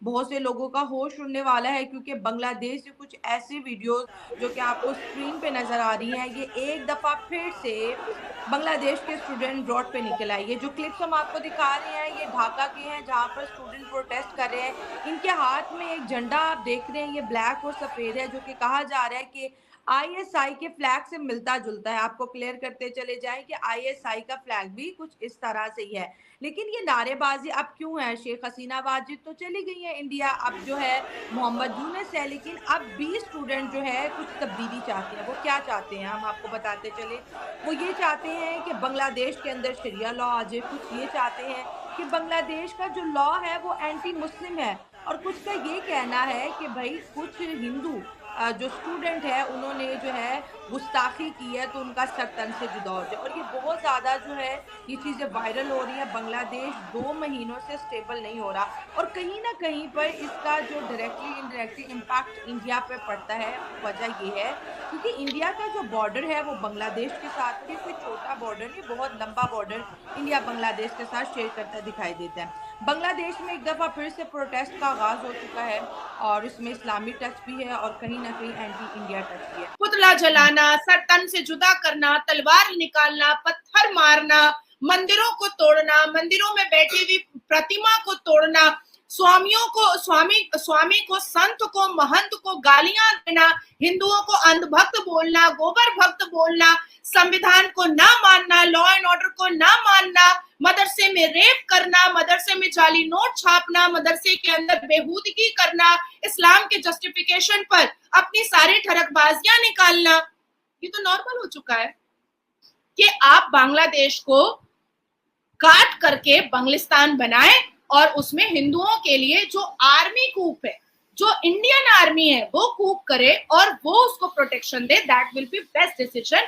बहुत से लोगों का होश उड़ने वाला है, क्योंकि बांग्लादेश से कुछ ऐसी वीडियोस जो कि आपको स्क्रीन पे नज़र आ रही हैं, ये एक दफ़ा फिर से बांग्लादेश के स्टूडेंट रोड पे निकल आए। ये जो क्लिप्स हम आपको दिखा रहे हैं, ये ढाका के हैं, जहाँ पर स्टूडेंट प्रोटेस्ट कर रहे हैं। इनके हाथ में एक झंडा आप देख रहे हैं, ये ब्लैक और सफ़ेद है, जो कि कहा जा रहा है कि आईएसआई के फ्लैग से मिलता-जुलता है। आपको क्लियर करते चले जाएँ कि आईएसआई का फ्लैग भी कुछ इस तरह से ही है। लेकिन ये नारेबाज़ी अब क्यों है? शेख हसीना वाजिद तो चली गई हैं इंडिया, अब जो है मोहम्मद यूनुस है, लेकिन अब भी स्टूडेंट जो है कुछ तब्दीली चाहते हैं। वो क्या चाहते हैं, हम आपको बताते चलें। वो ये चाहते हैं कि बांग्लादेश के अंदर शरिया लॉ आ जाए, कुछ ये चाहते हैं कि बांग्लादेश का जो लॉ है वो एंटी मुस्लिम है, और कुछ का ये कहना है कि भई कुछ हिंदू जो स्टूडेंट है उन्होंने जो है गुस्ताखी की है, तो उनका सर तन से जुदा हो जाए। और ये बहुत ज़्यादा जो है ये चीज़ें वायरल हो रही हैं। बांग्लादेश 2 महीनों से स्टेबल नहीं हो रहा, और कहीं न कहीं पर इसका जो डायरेक्टली इनडायरेक्टली इम्पैक्ट इंडिया पे पड़ता है, वजह ये है क्योंकि इंडिया का जो बॉर्डर है वो बांग्लादेश के साथ, और ये कोई छोटा बॉर्डर नहीं, बहुत लंबा बॉर्डर इंडिया बांग्लादेश के साथ शेयर करता दिखाई देता है। बांग्लादेश में एक दफ़ा फिर से प्रोटेस्ट का आगाज़ हो चुका है, और इसमें इस्लामी टच भी है और कहीं न कहीं एंटी इंडिया टच भी है। पुतला जलाना, सर तन से जुदा करना, तलवार निकालना, पत्थर मारना, मंदिरों को तोड़ना, मंदिरों में बैठी हुई प्रतिमा को तोड़ना, स्वामी को, संत को, महंत को गालियां देना, हिंदुओं को अंधभक्त बोलना, गोबर भक्त बोलना, संविधान को ना मानना, लॉ एंड ऑर्डर को ना मानना, मदरसे में रेप करना, मदरसे में जाली नोट छापना, मदरसे के अंदर बेहूदगी करना, इस्लाम के जस्टिफिकेशन पर अपनी सारी ठरकबाजियां निकालना, ये तो नॉर्मल हो चुका है कि आप बांग्लादेश को काट करके बांग्लिस्तान बनाए और उसमें हिंदुओं के लिए जो आर्मी कूप है, जो इंडियन आर्मी है, वो कूप करे और वो उसको protection they. That will be best decision.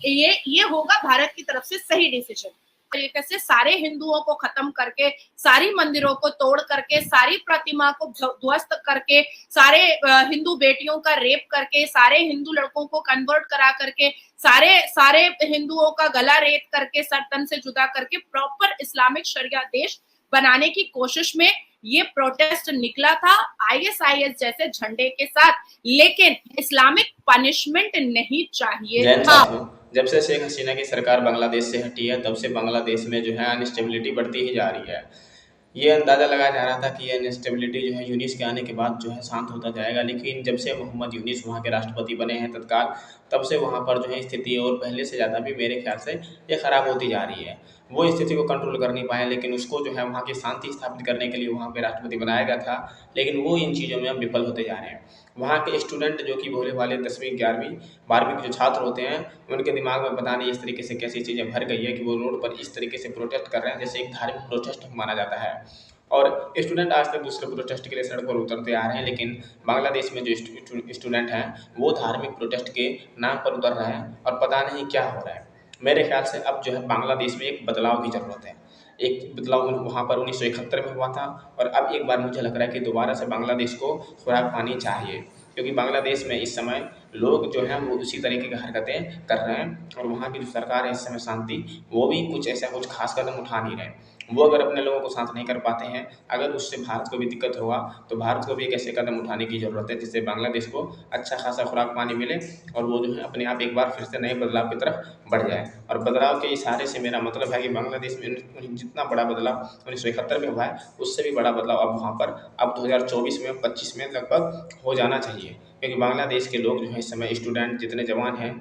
ये होगा भारत की तरफ से सही डिसीजन। तरीके से सारे हिंदुओं को खत्म करके, सारी मंदिरों को तोड़ करके, सारी प्रतिमा को ध्वस्त करके, सारे हिंदू बेटियों का रेप करके, सारे हिंदू लड़कों को कन्वर्ट करा करके, सारे सारे हिंदुओं का गला रेत करके, सर तन से जुदा करके प्रॉपर इस्लामिक शरिया देश बनाने की कोशिश में ये प्रोटेस्ट निकला था आईएसआईएस जैसे झंडे के साथ, लेकिन इस्लामिक पनिशमेंट नहीं चाहिए था। जब से शेख हसीना की सरकार बांग्लादेश से हटी है, तब से बांग्लादेश में जो है अनस्टेबिलिटी बढ़ती ही जा रही है। ये अंदाज़ा लगाया जा रहा था कि ये अनस्टेबिलिटी जो है यूनिस के आने के बाद जो है शांत होता जाएगा, लेकिन जब से मोहम्मद यूनिस वहाँ के राष्ट्रपति बने हैं तत्काल, तब से वहाँ पर जो है स्थिति और पहले से ज़्यादा भी मेरे ख्याल से ये ख़राब होती जा रही है। वो स्थिति को कंट्रोल कर नहीं पाए, लेकिन उसको जो है वहाँ की शांति स्थापित करने के लिए वहाँ पे राष्ट्रपति बनाया गया था, लेकिन वो इन चीज़ों में अब विफल होते जा रहे हैं। वहाँ के स्टूडेंट जो कि भोले भाले 10वीं 11वीं 12वीं के जो छात्र होते हैं, उनके दिमाग में पता नहीं इस तरीके से कैसी चीज़ें भर गई है कि वो रोड पर इस तरीके से प्रोटेस्ट कर रहे हैं जैसे एक धार्मिक प्रोटेस्ट माना जाता है। और स्टूडेंट आज तक दूसरे प्रोटेस्ट के लिए सड़क पर उतरते आ रहे हैं, लेकिन बांग्लादेश में जो स्टूडेंट हैं वो धार्मिक प्रोटेस्ट के नाम पर उतर रहे हैं और पता नहीं क्या हो रहा है। मेरे ख्याल से अब जो है बांग्लादेश में एक बदलाव की ज़रूरत है। एक बदलाव वहाँ पर 1971 में हुआ था, और अब एक बार मुझे लग रहा है कि दोबारा से बांग्लादेश को खुराक पानी चाहिए, क्योंकि बांग्लादेश में इस समय लोग जो हैं वो उसी तरीके की हरकतें कर रहे हैं, और वहाँ की जो सरकार है इस समय शांति, वो भी कुछ खास कदम उठा नहीं रहे। वो अगर अपने लोगों को शांत नहीं कर पाते हैं, अगर उससे भारत को भी दिक्कत होगा, तो भारत को भी एक ऐसे कदम उठाने की ज़रूरत है जिससे बांग्लादेश को अच्छा खासा खुराक पानी मिले, और वो जो है अपने आप एक बार फिर से नए बदलाव की तरफ बढ़ जाए। और बदलाव के इशारे से मेरा मतलब है कि बांग्लादेश में जितना बड़ा बदलाव 1971 में हुआ है, उससे भी बड़ा बदलाव अब वहाँ पर अब 2024 में 25 में लगभग हो जाना चाहिए, क्योंकि बांग्लादेश के लोग जो है इस समय स्टूडेंट जितने जवान हैं,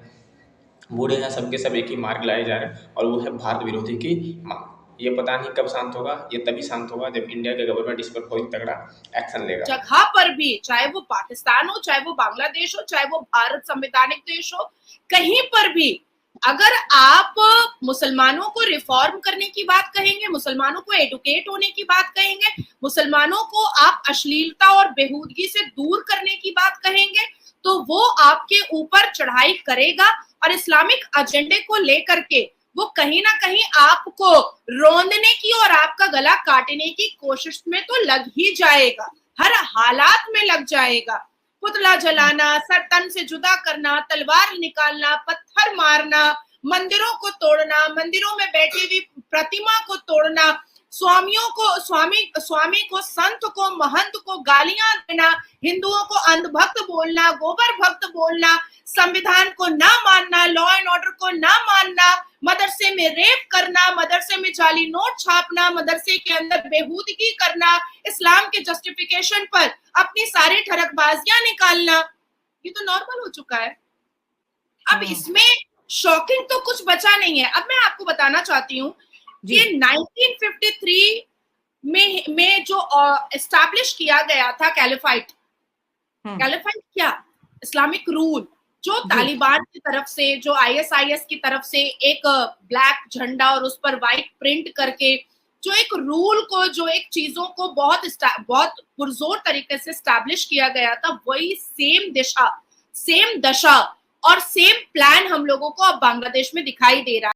बूढ़े हैं, सबके सब एक ही मार्ग लाए जा रहे हैं, और वो है भारत विरोधी की मांग। ये पता नहीं कब शांत होगा, ये तभी शांत होगा जब इंडिया के गवर्नमेंट इस पर कोई तगड़ा एक्शन लेगा। जगह पर भी, चाहे वो पाकिस्तान हो, चाहे वो बांग्लादेश हो, चाहे वो भारत संवैधानिक देश हो, कहीं पर भी अगर आप मुसलमानों को रिफॉर्म करने की बात कहेंगे, मुसलमानों को एडुकेट होने की बात कहेंगे, मुसलमानों को आप अश्लीलता और बेहूदगी से दूर करने की बात कहेंगे, तो वो आपके ऊपर चढ़ाई करेगा और इस्लामिक एजेंडे को लेकर के वो कहीं ना कहीं आपको रौंदने की और आपका गला काटने की कोशिश में तो लग ही जाएगा, हर हालात में लग जाएगा। पुतला जलाना, सर तन से जुदा करना, तलवार निकालना, पत्थर मारना, मंदिरों को तोड़ना, मंदिरों में बैठी हुई प्रतिमा को तोड़ना, स्वामी को, संत को, महंत को गालियां देना, हिंदुओं को अंधभक्त बोलना, गोबर भक्त बोलना, संविधान को ना मानना, लॉ एंड ऑर्डर को ना मानना, मदरसे में रेप करना, मदरसे में जाली नोट छापना, मदरसे के अंदर बेहूदगी करना, इस्लाम के जस्टिफिकेशन पर अपनी सारी ठरकबाजियां निकालना, ये तो नॉर्मल हो चुका है। अब इसमें शॉकिंग तो कुछ बचा नहीं है। अब मैं आपको बताना चाहती हूँ कि 1953 में जो एस्टैब्लिश किया गया था कैलिफाइट क्या, इस्लामिक रूल, जो तालिबान की तरफ से, जो ISIS की तरफ से एक ब्लैक झंडा और उस पर व्हाइट प्रिंट करके जो एक रूल को, जो एक चीजों को बहुत पुरजोर तरीके से एस्टैब्लिश किया गया था, वही सेम दशा और सेम प्लान हम लोगों को अब बांग्लादेश में दिखाई दे रहा है।